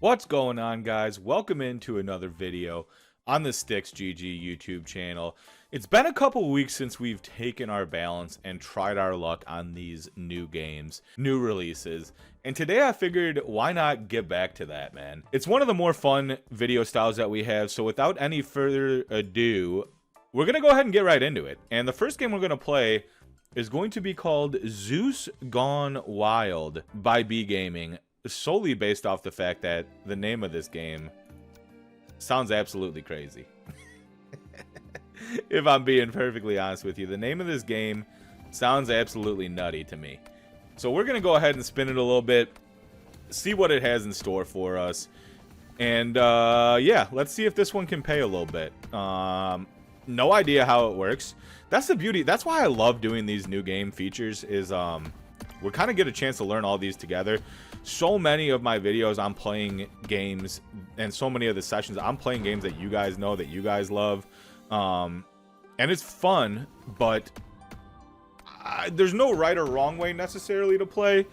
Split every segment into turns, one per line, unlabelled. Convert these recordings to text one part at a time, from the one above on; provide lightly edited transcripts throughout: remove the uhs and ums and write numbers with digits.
What's going on, guys? Welcome into another video on the StixGG YouTube channel. It's been a couple weeks since we've taken our balance and tried our luck on these new games, new releases, and today I figured why not get back to that, man. It's one of the more fun video styles that we have, so without any further ado, we're gonna go ahead and get right into it. And the first game we're gonna play is going to be called Zeus Gone Wild by B Gaming, solely based off the fact that the name of this game sounds absolutely crazy. If I'm being perfectly honest with you, the name of this game sounds absolutely nutty to me. So we're gonna go ahead and spin it a little bit, see what it has in store for us, and yeah, let's see if this one can pay a little bit. No idea how it works. That's the beauty. That's why I love doing these new game features, is we kind of get a chance to learn all these together. So many of my videos I'm playing games, and so many of the sessions I'm playing games that you guys know, that you guys love, and it's fun, but there's no right or wrong way necessarily to play,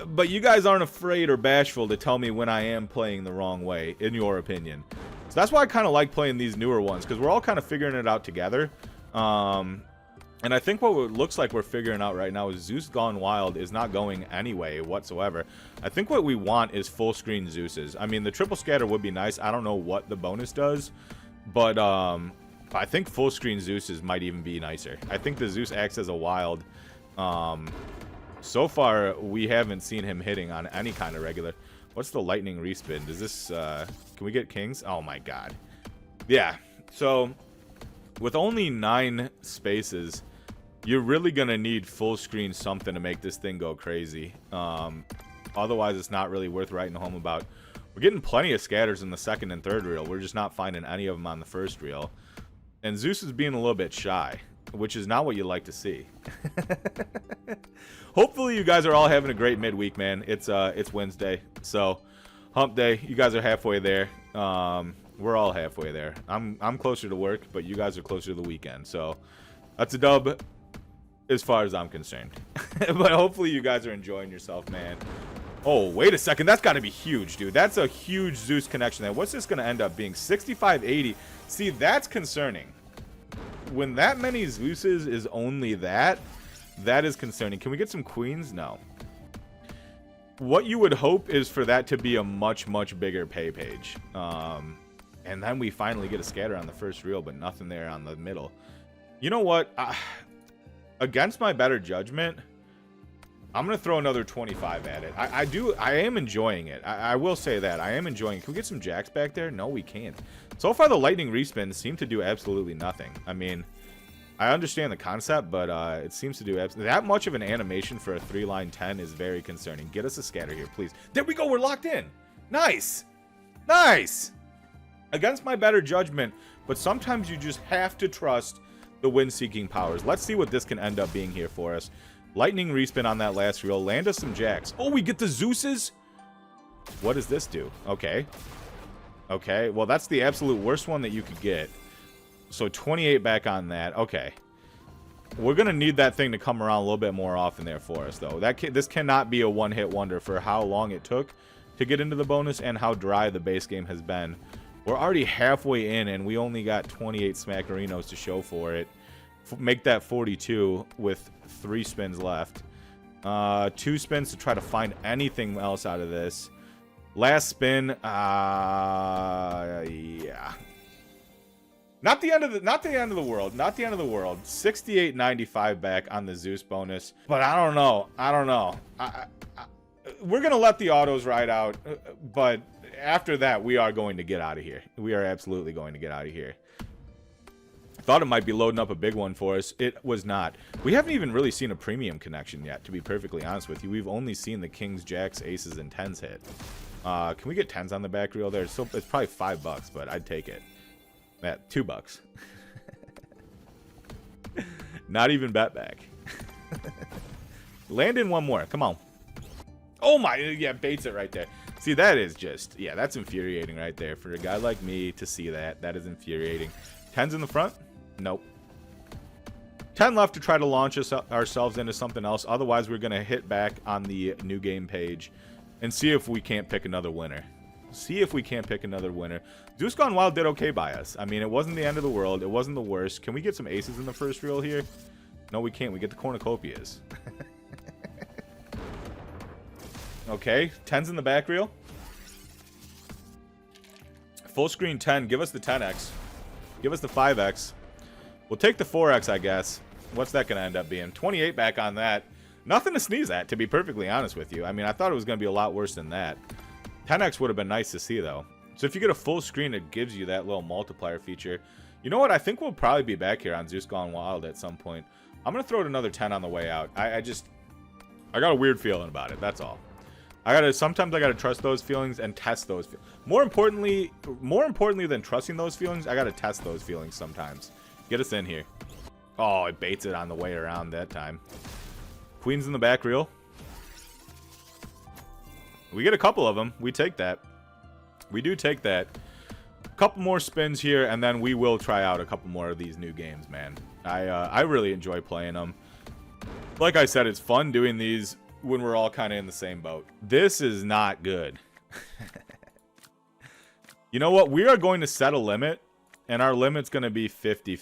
but you guys aren't afraid or bashful to tell me when I am playing the wrong way, in your opinion. So that's why I kind of like playing these newer ones, because we're all kind of figuring it out together. And I think what it looks like we're figuring out right now is Zeus Gone Wild is not going anyway whatsoever. I think what we want is full screen Zeuses. I mean, the triple scatter would be nice. I don't know what the bonus does, but I think full screen Zeuses might even be nicer. I think the Zeus acts as a wild. So far, we haven't seen him hitting on any kind of regular. What's the lightning respin? Does this, can we get kings? Oh my god. Yeah, so with only 9 spaces, you're really gonna need full screen something to make this thing go crazy. Otherwise, it's not really worth writing home about. We're getting plenty of scatters in the second and third reel. We're just not finding any of them on the first reel. And Zeus is being a little bit shy, which is not what you like to see. Hopefully, you guys are all having a great midweek, man. It's Wednesday, so hump day. You guys are halfway there. We're all halfway there. I'm closer to work, but you guys are closer to the weekend. So that's a dub as far as I'm concerned. But hopefully you guys are enjoying yourself, man. Oh, wait a second. That's got to be huge, dude. That's a huge Zeus connection there. What's this going to end up being? 6580. See, that's concerning. When that many Zeuses is only that is concerning. Can we get some queens? No. What you would hope is for that to be a much, much bigger pay page. And then we finally get a scatter on the first reel, but nothing there on the middle. You know what? Against my better judgment, I'm going to throw another 25 at it. I am enjoying it. I will say that. I am enjoying it. Can we get some jacks back there? No, we can't. So far, the lightning respins seem to do absolutely nothing. I mean, I understand the concept, but it seems to do that much of an animation for a 3-line 10 is very concerning. Get us a scatter here, please. There we go. We're locked in. Nice. Nice. Against my better judgment, but sometimes you just have to trust the win-seeking powers. Let's see what this can end up being here for us. Lightning respin on that last reel. Land us some jacks. Oh, we get the Zeuses? What does this do? Okay. Okay, well, that's the absolute worst one that you could get. So 28 back on that. Okay. We're going to need that thing to come around a little bit more often there for us, though. This cannot be a one-hit wonder for how long it took to get into the bonus and how dry the base game has been. We're already halfway in, and we only got 28 Smackerinos to show for it. Make that 42 with 3 spins left. 2 spins to try to find anything else out of this. Last spin, yeah. Not the end of the world. Not the end of the world. 68.95 back on the Zeus bonus. But I don't know. We're gonna let the autos ride out, but after that, we are going to get out of here. We are absolutely going to get out of here. Thought it might be loading up a big one for us. It was not. We haven't even really seen a premium connection yet, to be perfectly honest with you. We've only seen the kings, jacks, aces, and 10s hit. Can we get 10s on the back reel there? So it's probably $5, but I'd take it. At $2. Not even bet back. Land in one more. Come on. Oh my, yeah, baits it right there. See, that is just, yeah, that's infuriating right there. For a guy like me to see that, that is infuriating. 10s in the front? Nope. 10 left to try to launch ourselves into something else. Otherwise, we're going to hit back on the new game page and see if we can't pick another winner. See if we can't pick another winner. Zeus Gone Wild did okay by us. I mean, it wasn't the end of the world. It wasn't the worst. Can we get some aces in the first reel here? No, we can't. We get the cornucopias. Okay, 10's in the back reel. Full screen 10. Give us the 10x. Give us the 5x. We'll take the 4x, I guess. What's that going to end up being? 28 back on that. Nothing to sneeze at, to be perfectly honest with you. I mean, I thought it was going to be a lot worse than that. 10x would have been nice to see, though. So if you get a full screen, it gives you that little multiplier feature. You know what? I think we'll probably be back here on Zeus Gone Wild at some point. I'm going to throw it another 10 on the way out. I got a weird feeling about it. That's all. Sometimes I gotta trust those feelings and test those. More importantly than trusting those feelings, I gotta test those feelings sometimes. Get us in here. Oh, it baits it on the way around that time. Queens in the back reel. We get a couple of them. We take that. We do take that. A couple more spins here, and then we will try out a couple more of these new games, man. I really enjoy playing them. Like I said, it's fun doing these when we're all kind of in the same boat. This is not good. You know what? We are going to set a limit, and our limit's going to be 50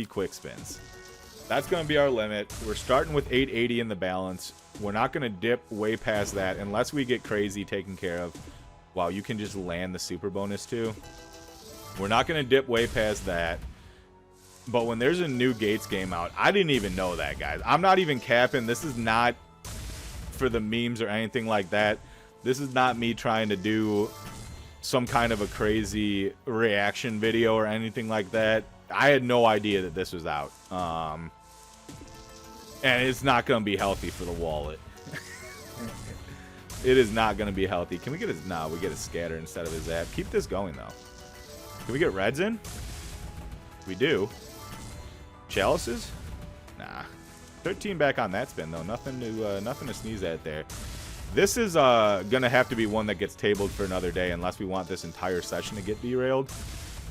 quick spins. That's going to be our limit. We're starting with 880 in the balance. We're not going to dip way past that unless we get crazy taken care of. Wow, you can just land the super bonus too. We're not going to dip way past that. But when there's a new Gates game out, I didn't even know that, guys. I'm not even capping. This is not for the memes or anything like that. This is not me trying to do some kind of a crazy reaction video or anything like that. I had no idea that this was out. And it's not going to be healthy for the wallet. It is not going to be healthy. Can we get a... Nah, we get a scatter instead of a zap. Keep this going, though. Can we get reds in? We do. Chalices? Nah. 13 back on that spin, though. Nothing to sneeze at there. This is going to have to be one that gets tabled for another day unless we want this entire session to get derailed.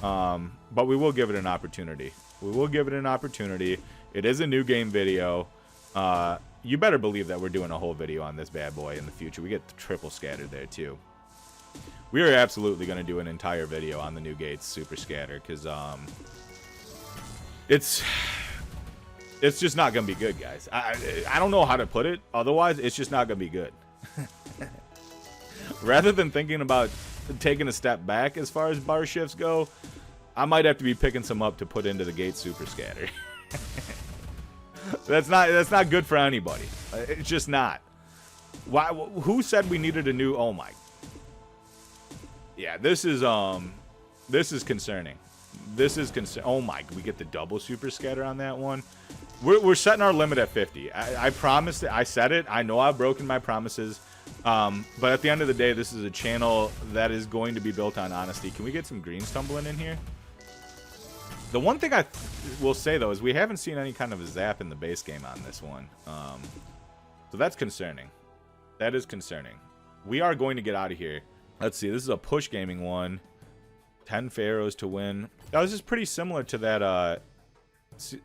But we will give it an opportunity. We will give it an opportunity. It is a new game video. You better believe that we're doing a whole video on this bad boy in the future. We get the triple scattered there, too. We are absolutely going to do an entire video on the new Gates Super Scatter because it's just not going to be good, guys. I don't know how to put it. Otherwise, it's just not going to be good. Rather than thinking about taking a step back as far as bar shifts go, I might have to be picking some up to put into the Gates Super Scatter. That's not good for anybody. It's just not. Why? Who said we needed a new? Oh my. Yeah, this is concerning. This is concern. Oh my, we get the double super scatter on that one. We're setting our limit at 50. I promised it. I said it. I know I've broken my promises. But at the end of the day, this is a channel that is going to be built on honesty. Can we get some greens tumbling in here? The one thing I will say, though, is we haven't seen any kind of a zap in the base game on this one. So that's concerning. That is concerning. We are going to get out of here. Let's see. This is a push gaming one. 10 Pharaohs to win. That was just pretty similar to that.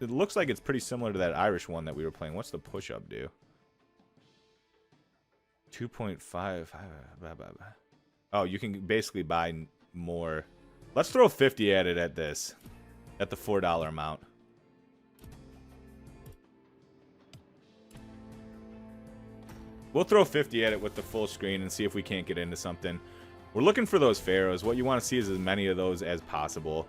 It looks like it's pretty similar to that Irish one that we were playing. What's the push-up do? 2.5. Oh, you can basically buy more. Let's throw 50 at it at this. At the $4 amount. We'll throw 50 at it with the full screen and see if we can't get into something. We're looking for those Pharaohs. What you want to see is as many of those as possible.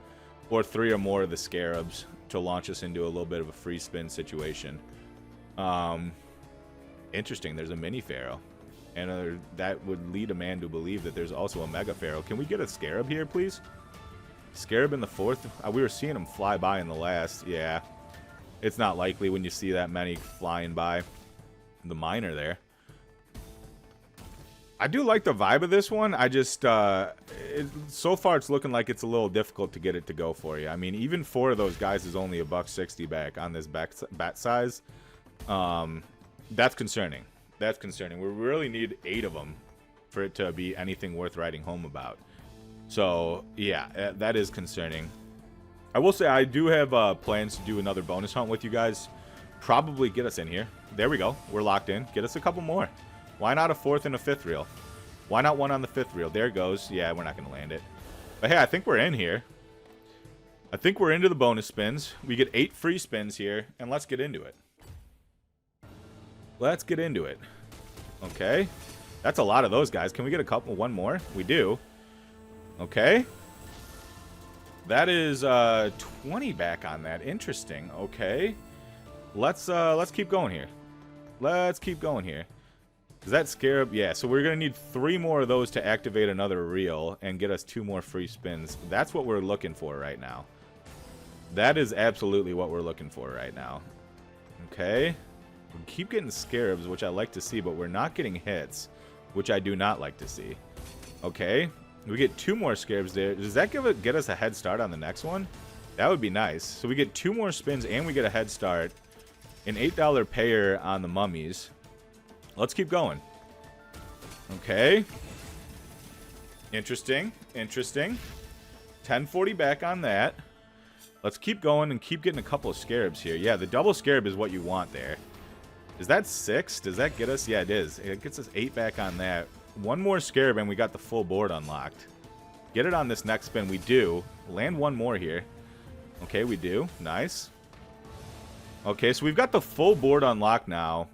Or 3 or more of the Scarabs to launch us into a little bit of a free spin situation. Interesting. There's a mini Pharaoh. And that would lead a man to believe that there's also a Mega Pharaoh. Can we get a Scarab here, please? Scarab in the 4th. We were seeing them fly by in the last. Yeah. It's not likely when you see that many flying by. The minor there. I do like the vibe of this one. I just, so far it's looking like it's a little difficult to get it to go for you. I mean, even 4 of those guys is only $1.60 back on this bat size. That's concerning. That's concerning. We really need 8 of them for it to be anything worth writing home about. So, yeah, that is concerning. I will say I do have plans to do another bonus hunt with you guys. Probably get us in here. There we go. We're locked in. Get us a couple more. Why not a 4th and a 5th reel? Why not one on the 5th reel? There it goes. Yeah, we're not going to land it. But hey, I think we're in here. I think we're into the bonus spins. We get 8 free spins here, and let's get into it. Let's get into it. Okay. That's a lot of those guys. Can we get a couple? One more? We do. Okay. That is 20 back on that. Interesting. Okay. Let's keep going here. Let's keep going here. Is that Scarab? Yeah, so we're going to need 3 more of those to activate another reel and get us 2 more free spins. That's what we're looking for right now. That is absolutely what we're looking for right now. Okay. We keep getting Scarabs, which I like to see, but we're not getting hits, which I do not like to see. Okay. We get 2 more Scarabs there. Does that get us a head start on the next one? That would be nice. So we get 2 more spins and we get a head start. An $8 payer on the mummies. Let's keep going. Okay. Interesting. Interesting. 1040 back on that. Let's keep going and keep getting a couple of Scarabs here. Yeah, the double Scarab is what you want there. Is that 6? Does that get us? Yeah, it is. It gets us 8 back on that. 1 more Scarab and we got the full board unlocked. Get it on this next spin. We do. Land 1 more here. Okay, we do. Nice. Okay, so we've got the full board unlocked now.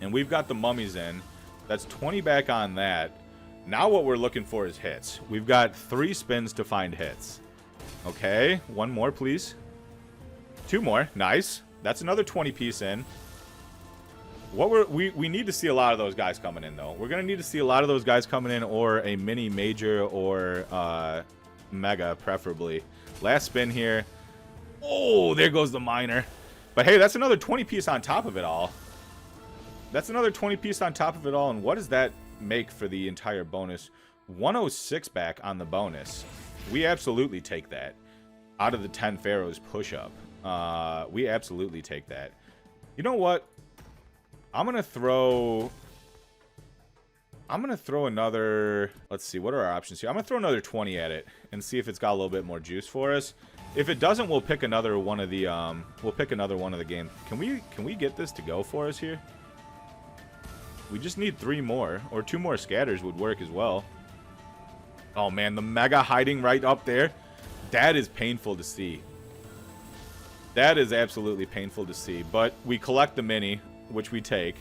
And we've got the mummies in. That's 20 back on that. Now what we're looking for is hits. We've got 3 spins to find hits. Okay, 1 more, please. 2 more. Nice. That's another 20 piece in. We need to see a lot of those guys coming in, though. We're going to need to see a lot of those guys coming in, or a mini, major, or mega, preferably. Last spin here. Oh, there goes the minor. But hey, that's another 20 piece on top of it all. That's another 20 piece on top of it all. And what does that make for the entire bonus? 106 back on the bonus. We absolutely take that. Out of the 10 Pharaohs push-up. We absolutely take that. You know what? I'm gonna throw another, let's see, what are our options here? I'm gonna throw another 20 at it and see if it's got a little bit more juice for us. If it doesn't, we'll pick another one of the game. Can we get this to go for us here? We just need 3 more, or 2 more scatters would work as well. Oh man, the mega hiding right up there. That is painful to see. That is absolutely painful to see. But we collect the mini, which we take.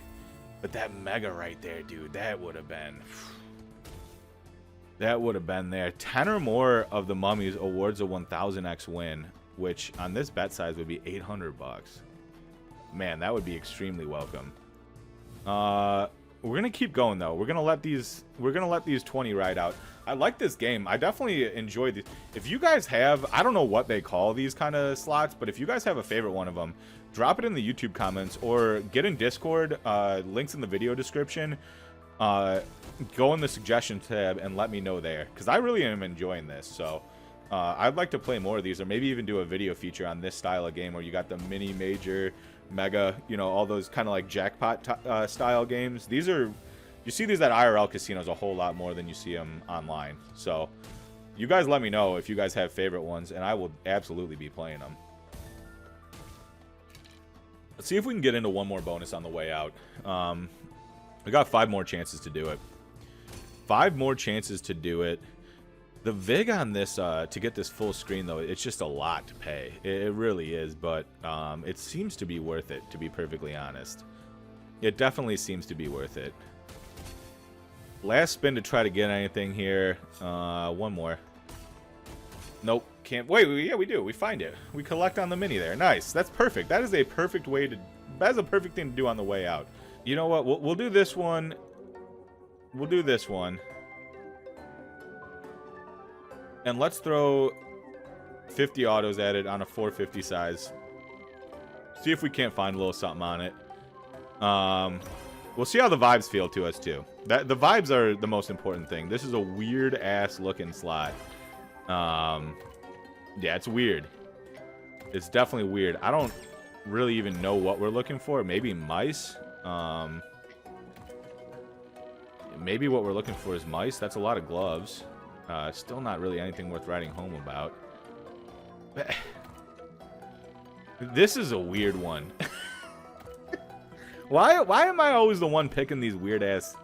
But that mega right there, dude, that would have been... That would have been there. 10 or more of the mummies awards a 1000x win, which on this bet size would be 800 bucks. Man, that would be extremely welcome. We're gonna keep going though. We're gonna let these 20 ride out. I like this game. I definitely enjoy these. If you guys have, I don't know what they call these kind of slots, but if you guys have a favorite one of them, drop it in the YouTube comments or get in Discord. Links in the video description. Go in the suggestion tab and let me know there, because I really am enjoying this. So I'd like to play more of these, or maybe even do a video feature on this style of game where you got the mini, major, mega, you know, all those kind of like jackpot style games. These are, you see these at IRL casinos a whole lot more than you see them online. So you guys let me know if you guys have favorite ones, and I will absolutely be playing them. Let's see if we can get into one more bonus on the way out. We got 5 more chances to do it. 5 more chances to do it. The VIG on this, to get this full screen, though, it's just a lot to pay. It really is, but it seems to be worth it, to be perfectly honest. It definitely seems to be worth it. Last spin to try to get anything here. 1 more. Nope, can't. Wait, yeah, we do. We find it. We collect on the mini there. Nice. That's perfect. That is a perfect way to... That's a perfect thing to do on the way out. You know what? We'll do this one. We'll do this one. And let's throw 50 autos at it on a 450 size. See if we can't find a little something on it. We'll see how the vibes feel to us, too. The vibes are the most important thing. This is a weird-ass looking slot. Yeah, it's weird. It's definitely weird. I don't really even know what we're looking for. Maybe mice? Maybe what we're looking for is mice. That's a lot of gloves. Still not really anything worth writing home about. This is a weird one. Why am I always the one picking these weird ass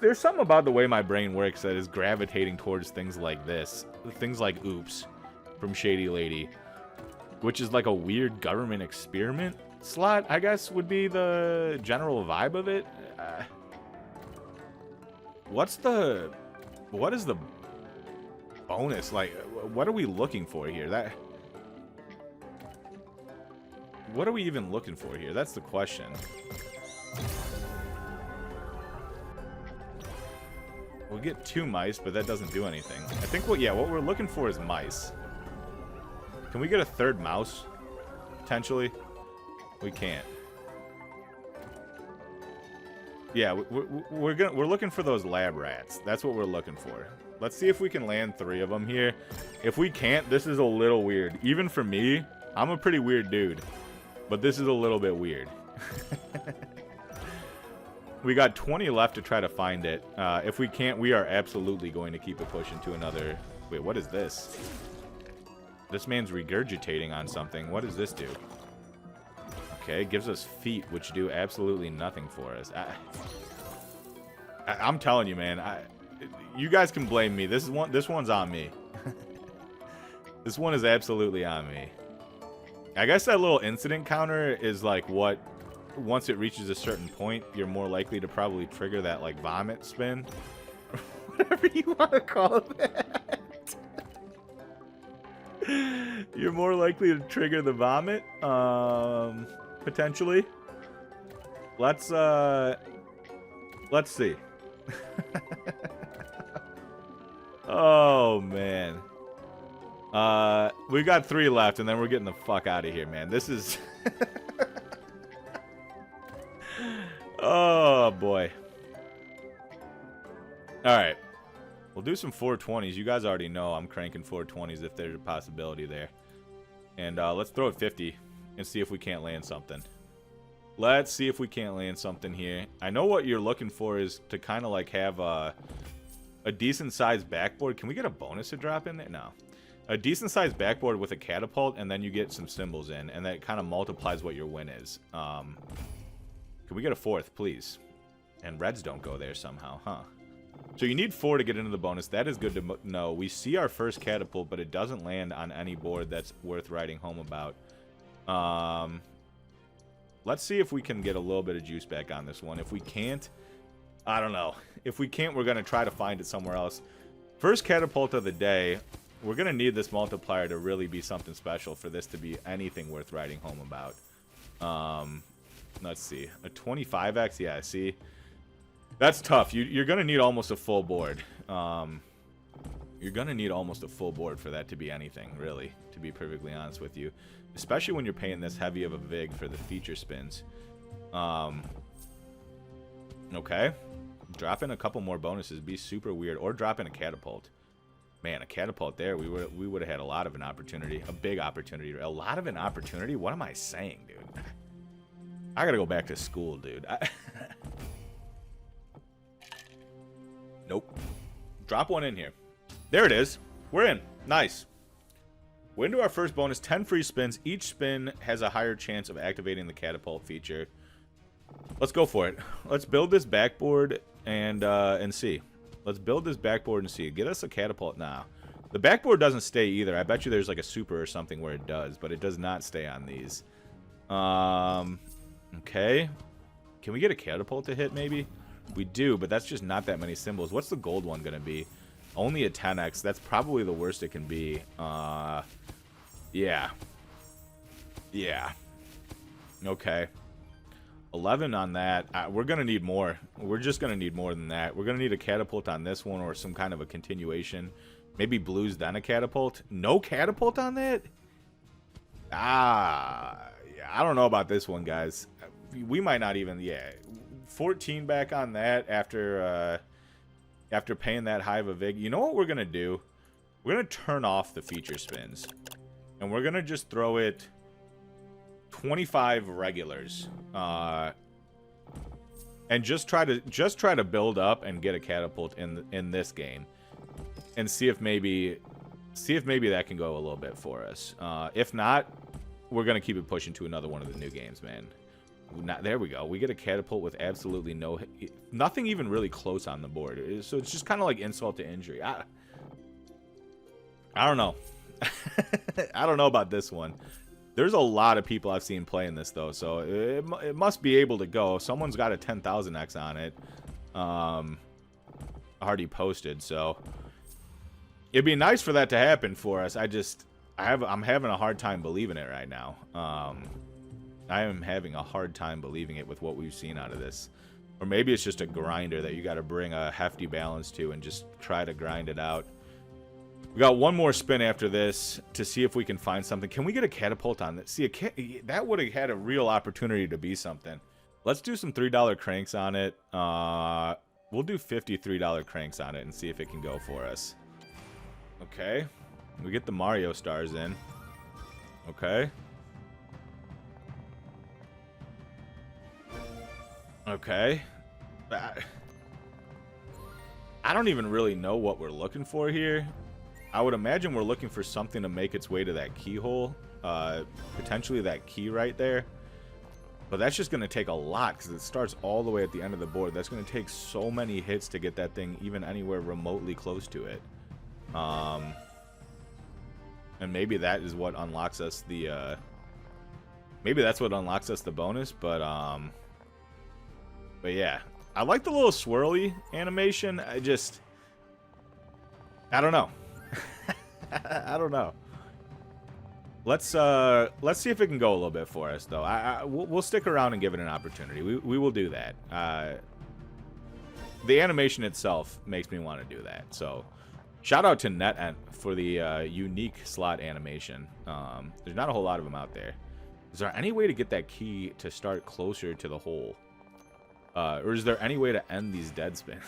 There's something about the way my brain works that is gravitating towards things like this. Things like Oops from Shady Lady, which is like a weird government experiment slot, I guess, would be the general vibe of it. What is the bonus? Like, what are we looking for here? What are we even looking for here? That's the question. We'll get 2 mice, but that doesn't do anything. I think what we're looking for is mice. Can we get a 3rd mouse? Potentially? We can't. Yeah, we're looking for those lab rats. That's what we're looking for. Let's see if we can land 3 of them here. If we can't, this is a little weird. Even for me, I'm a pretty weird dude. But this is a little bit weird. We got 20 left to try to find it. If we can't, we are absolutely going to keep it pushing to another... Wait, what is this? This man's regurgitating on something. What does this do? Okay, it gives us feet, which do absolutely nothing for us. I'm telling you, man. You guys can blame me. This one's on me. This one is absolutely on me. I guess that little incident counter is like what... Once it reaches a certain point, you're more likely to probably trigger that, like, vomit spin. Whatever you want to call that. You're more likely to trigger the vomit, potentially. Let's see. Oh, man. We got 3 left, and then we're getting the fuck out of here, man. This is... Oh, boy. Alright. We'll do some 420s. You guys already know I'm cranking 420s if there's a possibility there. And let's throw it 50 and see if we can't land something. Let's see if we can't land something here. I know what you're looking for is to kind of like have a decent-sized backboard. Can we get a bonus to drop in there? No. A decent-sized backboard with a catapult, and then you get some symbols in, and that kind of multiplies what your win is. Can we get a 4th, please? And reds don't go there somehow, huh? So you need 4 to get into the bonus. That is good to know. We see our first catapult, but it doesn't land on any board that's worth writing home about. Let's see if we can get a little bit of juice back on this one. If we can't, I don't know. If we can't, we're going to try to find it somewhere else. First catapult of the day. We're going to need this multiplier to really be something special for this to be anything worth writing home about. Let's see. A 25x? Yeah, see? That's tough. You're going to need almost a full board. You're going to need almost a full board for that to be anything, really, to be perfectly honest with you. Especially when you're paying this heavy of a vig for the feature spins. Okay. Drop in a couple more bonuses. Be super weird. Or drop in a catapult. Man, a catapult there. We would have had a lot of an opportunity. A big opportunity. A lot of an opportunity? What am I saying, dude? I gotta go back to school, dude. Nope. Drop one in here. There it is. We're in. Nice. We're into our first bonus. 10 free spins. Each spin has a higher chance of activating the catapult feature. Let's go for it. Let's build this backboard and see. Let's build this backboard and see. Get us a catapult now. The backboard doesn't stay either. I bet you there's like a super or something where it does, but it does not stay on these. Okay. Can we get a catapult to hit, maybe? We do, but that's just not that many symbols. What's the gold one going to be? Only a 10x. That's probably the worst it can be. Yeah. Yeah. Okay. 11 on that. We're going to need more. We're just going to need more than that. We're going to need a catapult on this one or some kind of a continuation. Maybe blues, then a catapult. No catapult on that? Yeah, I don't know about this one, guys. We might not even, 14 back on that after paying that high of a vig. You know what we're going to do? We're going to turn off the feature spins. And we're going to just throw it 25 regulars. And just try to build up and get a catapult in this game. And see if maybe that can go a little bit for us. If not, we're going to keep it pushing to another one of the new games, man. There we go. We get a catapult with absolutely nothing even really close on the board. So it's just kind of like insult to injury. I don't know. I don't know about this one. There's a lot of people I've seen playing this, though, so it must be able to go. Someone's got a 10,000x on it. Already posted, so it'd be nice for that to happen for us. I'm having a hard time believing it right now. I am having a hard time believing it with what we've seen out of this. Or maybe it's just a grinder that you got to bring a hefty balance to and just try to grind it out. We got one more spin after this to see if we can find something. Can we get a catapult on this? See, that would have had a real opportunity to be something. Let's do some $3 cranks on it. We'll do $53 cranks on it and see if it can go for us. Okay. We get the Mario stars in. Okay. Okay. I don't even really know what we're looking for here. I would imagine we're looking for something to make its way to that keyhole. Potentially that key right there. But that's just going to take a lot because it starts all the way at the end of the board. That's going to take so many hits to get that thing even anywhere remotely close to it. And maybe that is what unlocks us the... maybe that's what unlocks us the bonus, but yeah. I like the little swirly animation. I don't know. I don't know. Let's see if it can go a little bit for us, though. We'll stick around and give it an opportunity. We will do that. The animation itself makes me want to do that. So, shout out to NetEnt for the unique slot animation. There's not a whole lot of them out there. Is there any way to get that key to start closer to the hole? Or is there any way to end these dead spins?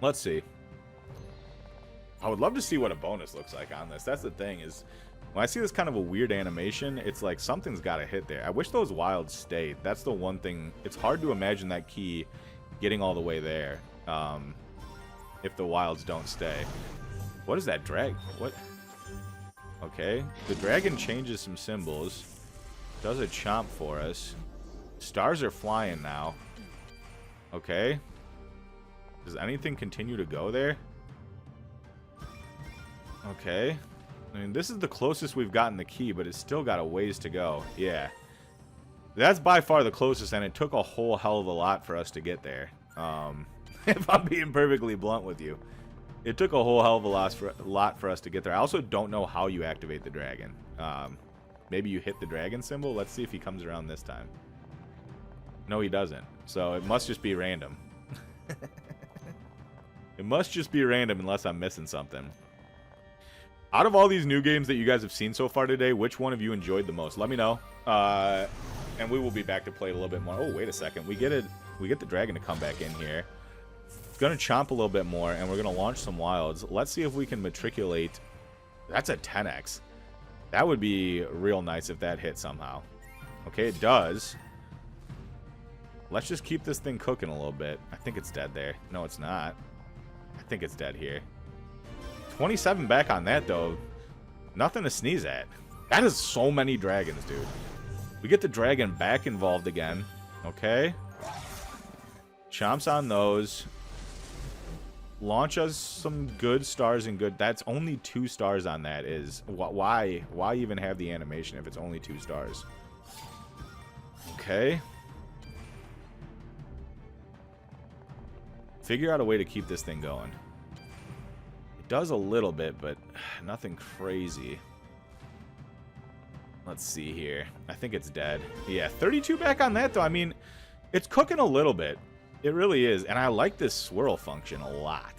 Let's see. I would love to see what a bonus looks like on this. That's the thing, is when I see this kind of a weird animation, it's like something's got to hit there. I wish those wilds stayed. That's the one thing. It's hard to imagine that key getting all the way there if the wilds don't stay. What is that drag? What? Okay. The dragon changes some symbols. Does a chomp for us. Stars are flying now. Okay. Does anything continue to go there? Okay. I mean, this is the closest we've gotten the key, but it's still got a ways to go. Yeah. That's by far the closest, and it took a whole hell of a lot for us to get there. If I'm being perfectly blunt with you. It took a whole hell of a lot for us to get there. I also don't know how you activate the dragon. Maybe you hit the dragon symbol? Let's see if he comes around this time. No, he doesn't. So it must just be random. It must just be random unless I'm missing something. Out of all these new games that you guys have seen so far today, which one of you enjoyed the most? Let me know. And we will be back to play it a little bit more. Oh, wait a second. We get the dragon to come back in here. Gonna chomp a little bit more, and we're gonna launch some wilds. Let's see if we can matriculate. That's a 10x. That would be real nice if that hit somehow. Okay, it does. Let's just keep this thing cooking a little bit. I think it's dead there. No, it's not. I think it's dead here. 27 back on that, though. Nothing to sneeze at. That is so many dragons, dude. We get the dragon back involved again. Okay. Chomps on those. Launch us some good stars and good... That's only 2 stars on that. Is why even have the animation if it's only 2 stars? Okay. Figure out a way to keep this thing going. It does a little bit, but nothing crazy. Let's see here. I think it's dead. Yeah, 32 back on that, though. I mean, it's cooking a little bit. It really is, and I like this swirl function a lot.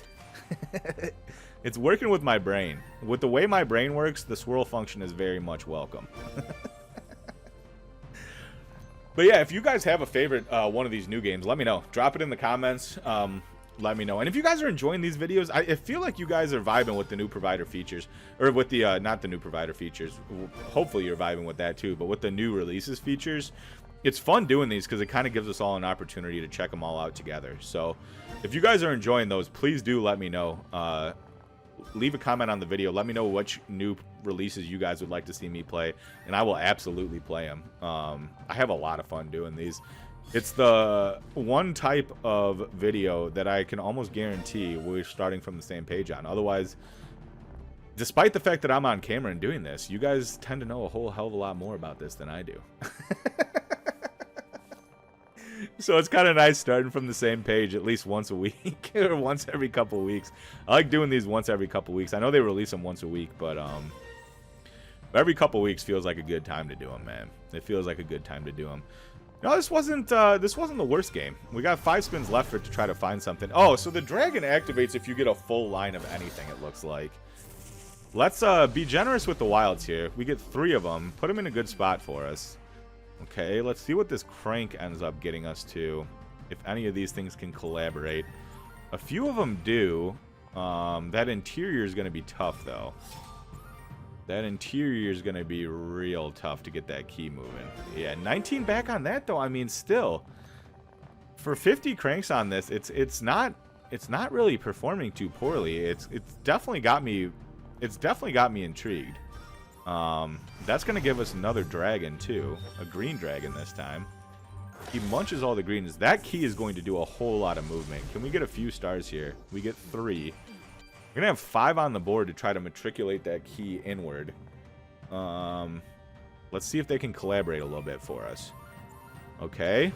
It's working with my brain. With the way my brain works, the swirl function is very much welcome. But yeah, if you guys have a favorite one of these new games, let me know. Drop it in the comments. Let me know. And if you guys are enjoying these videos, I feel like you guys are vibing with the new provider features. Or with the, not the new provider features. Hopefully you're vibing with that too. But with the new releases features, it's fun doing these because it kind of gives us all an opportunity to check them all out together. So if you guys are enjoying those, please do let me know. leave a comment on the video. Let me know which new releases you guys would like to see me play, and I will absolutely play them. I have a lot of fun doing these. It's the one type of video that I can almost guarantee we're starting from the same page on. Otherwise, despite the fact that I'm on camera and doing this, you guys tend to know a whole hell of a lot more about this than I do. So it's kind of nice starting from the same page at least once a week or once every couple of weeks. I like doing these once every couple of weeks. I know they release them once a week, but every couple of weeks feels like a good time to do them, man. It feels like a good time to do them. No, this wasn't the worst game. We got 5 spins left for it to try to find something. Oh, so the dragon activates if you get a full line of anything, it looks like. Let's be generous with the wilds here. We get 3 of them. Put them in a good spot for us. Okay, let's see what this crank ends up getting us to. If any of these things can collaborate. A few of them do. That interior is going to be tough, though. That interior is going to be real tough to get that key moving. Yeah, 19 back on that, though. I mean, still. For 50 cranks on this, it's not really performing too poorly. It's definitely got me intrigued. That's going to give us another dragon, too. A green dragon this time. He munches all the greens. That key is going to do a whole lot of movement. Can we get a few stars here? We get 3. We're going to have 5 on the board to try to matriculate that key inward. Let's see if they can collaborate a little bit for us. Okay.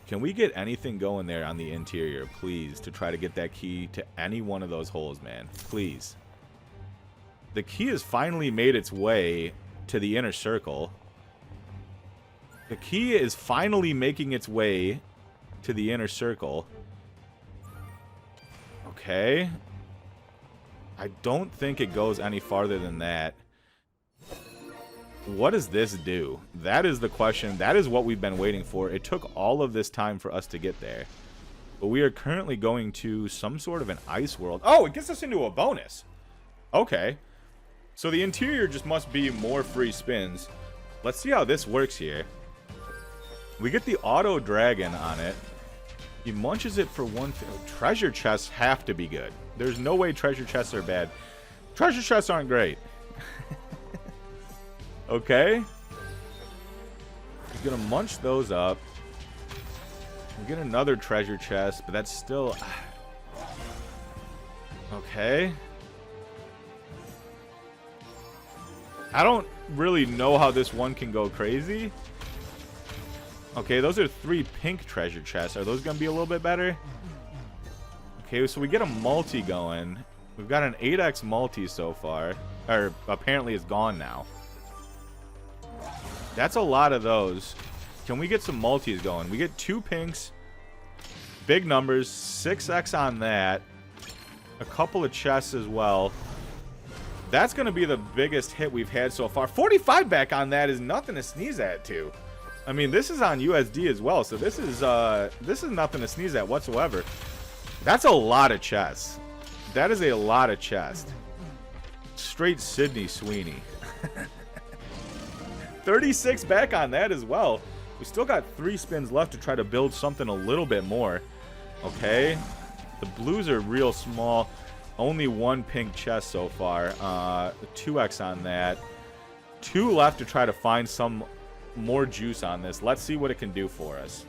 Can we get anything going there on the interior, please, to try to get that key to any one of those holes, man? Please. The key has finally made its way to the inner circle. The key is finally making its way to the inner circle. Okay. I don't think it goes any farther than that. What does this do? That is the question. That is what we've been waiting for. It took all of this time for us to get there. But we are currently going to some sort of an ice world. Oh, it gets us into a bonus. Okay. So the interior just must be more free spins. Let's see how this works here. We get the auto dragon on it. He munches it for 1. Treasure chests have to be good. There's no way treasure chests are bad. Treasure chests aren't great. Okay. He's going to munch those up. We get another treasure chest, but that's still... Okay. I don't really know how this one can go crazy. Okay, those are 3 pink treasure chests. Are those going to be a little bit better? Okay, so we get a multi going. We've got an 8x multi so far. Or apparently it's gone now. That's a lot of those. Can we get some multis going? We get 2 pinks. Big numbers. 6x on that. A couple of chests as well. That's going to be the biggest hit we've had so far. 45 back on that is nothing to sneeze at, too. I mean, this is on USD as well, so this is nothing to sneeze at whatsoever. That's a lot of chests. That is a lot of chest. Straight Sydney Sweeney. 36 back on that as well. We still got 3 spins left to try to build something a little bit more. Okay. The blues are real small. Only 1 pink chest so far. 2x on that. 2 left to try to find some more juice on this. Let's see what it can do for us.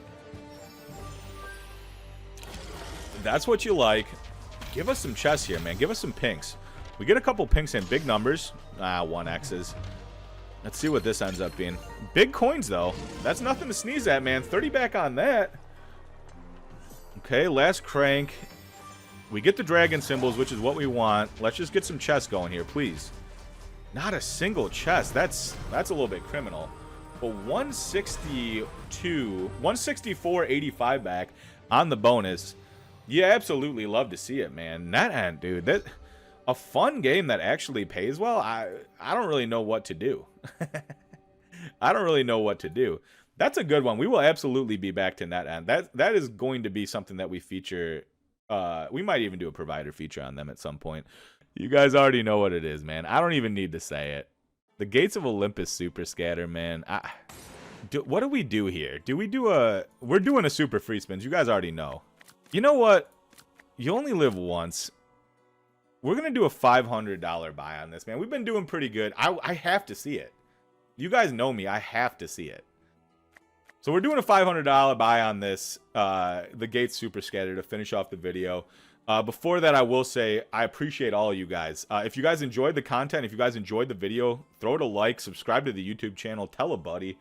That's what you like. Give us some chests here, man. Give us some pinks. We get a couple pinks in big numbers. 1x's. Let's see what this ends up being. Big coins, though. That's nothing to sneeze at, man. 30 back on that. Okay, last crank. We get the dragon symbols, which is what we want. Let's just get some chests going here, please. Not a single chest. That's a little bit criminal. But 164.85 back on the bonus. You absolutely love to see it, man. That end, dude. That a fun game that actually pays well. I don't really know what to do. I don't really know what to do. That's a good one. We will absolutely be back to net end. That is going to be something that we feature. We might even do a provider feature on them at some point. You guys already know what it is, man. I don't even need to say it. The Gates of Olympus Super Scatter, man. What do we do here? Do we do a... We're doing a super free spins. You guys already know. You know what? You only live once. We're going to do a $500 buy on this, man. We've been doing pretty good. I have to see it. You guys know me. I have to see it. So we're doing a $500 buy on this, the Gates Super Scatter, to finish off the video. Before that, I will say I appreciate all of you guys. If you guys enjoyed the content, if you guys enjoyed the video, throw it a like, subscribe to the YouTube channel, tell a buddy.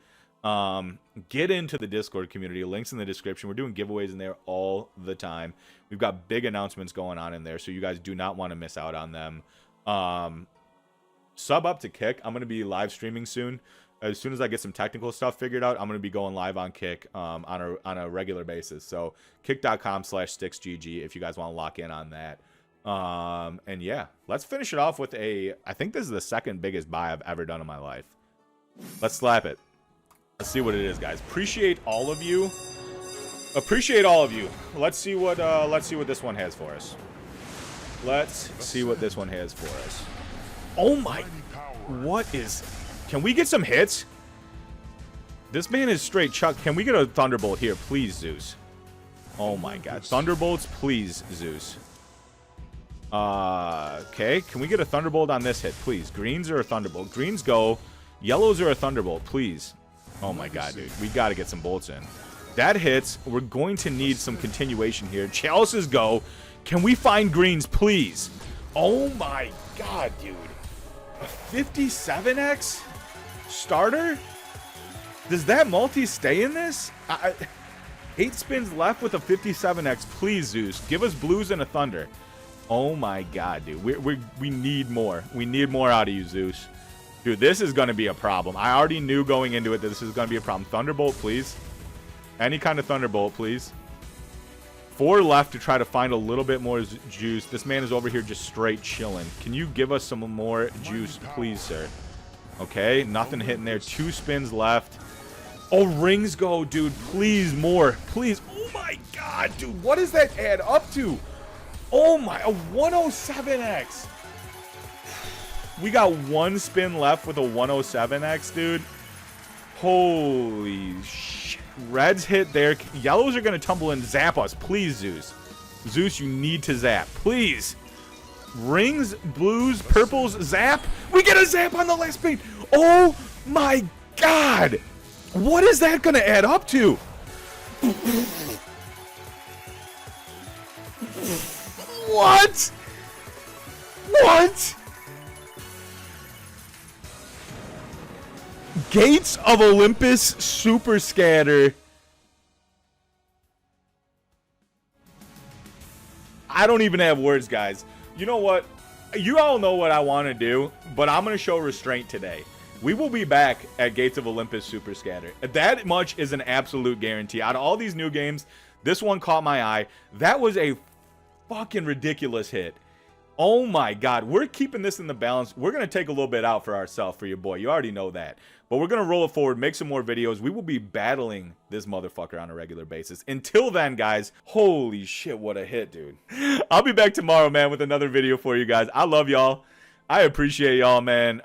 Get into the Discord community. Links in the description. We're doing giveaways in there all the time. We've got big announcements going on in there, so you guys do not want to miss out on them. Sub up to Kick. I'm going to be live streaming soon. As soon as I get some technical stuff figured out, I'm going to be going live on Kick on a regular basis. So kick.com/StixGG if you guys want to lock in on that. And yeah, let's finish it off with I think this is the second biggest buy I've ever done in my life. Let's slap it. Let's see what it is, guys. Appreciate all of you. Appreciate all of you. Let's see what this one has for us. Let's see what this one has for us. Oh my, what is, can we get some hits? This man is straight Chuck. Can we get a Thunderbolt here, please, Zeus? Oh my god. Thunderbolts, please, Zeus. Okay, can we get a Thunderbolt on this hit, please? Greens or a Thunderbolt? Greens go. Yellows or a Thunderbolt, please. Oh my god, dude. We got to get some bolts in. That hits. We're going to need some continuation here. Chalices go. Can we find greens, please? Oh my god, dude. A 57x starter? Does that multi stay in this? 8 spins left with a 57x. Please, Zeus. Give us blues and a thunder. Oh my god, dude. We need more. We need more out of you, Zeus. Dude, this is going to be a problem. I already knew going into it that this is going to be a problem. Thunderbolt, please. Any kind of Thunderbolt, please. 4 left to try to find a little bit more juice. This man is over here just straight chilling. Can you give us some more juice, please, sir? Okay, nothing hitting there. 2 spins left. Oh, rings go, dude. Please, more. Please. Oh, my God, dude. What does that add up to? Oh, my. A 107x. We got 1 spin left with a 107x, dude. Holy shit. Reds hit there. Yellows are going to tumble and zap us. Please, Zeus. Zeus, you need to zap. Please. Rings, blues, purples, zap. We get a zap on the last spin. Oh, my God. What is that going to add up to? What? What? Gates of Olympus Super Scatter. I don't even have words, guys. You know what? You all know what I want to do, but I'm going to show restraint today. We will be back at Gates of Olympus Super Scatter. That much is an absolute guarantee. Out of all these new games, this one caught my eye. That was a fucking ridiculous hit. Oh my God. We're keeping this in the balance. We're going to take a little bit out for ourselves, for your boy. You already know that. But we're going to roll it forward, make some more videos. We will be battling this motherfucker on a regular basis. Until then, guys, holy shit, what a hit, dude. I'll be back tomorrow, man, with another video for you guys. I love y'all. I appreciate y'all, man.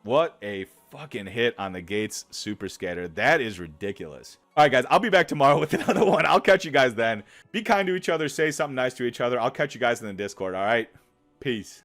What a fucking hit on the Gates Super Scatter. That is ridiculous. All right, guys, I'll be back tomorrow with another one. I'll catch you guys then. Be kind to each other. Say something nice to each other. I'll catch you guys in the Discord, all right? Peace.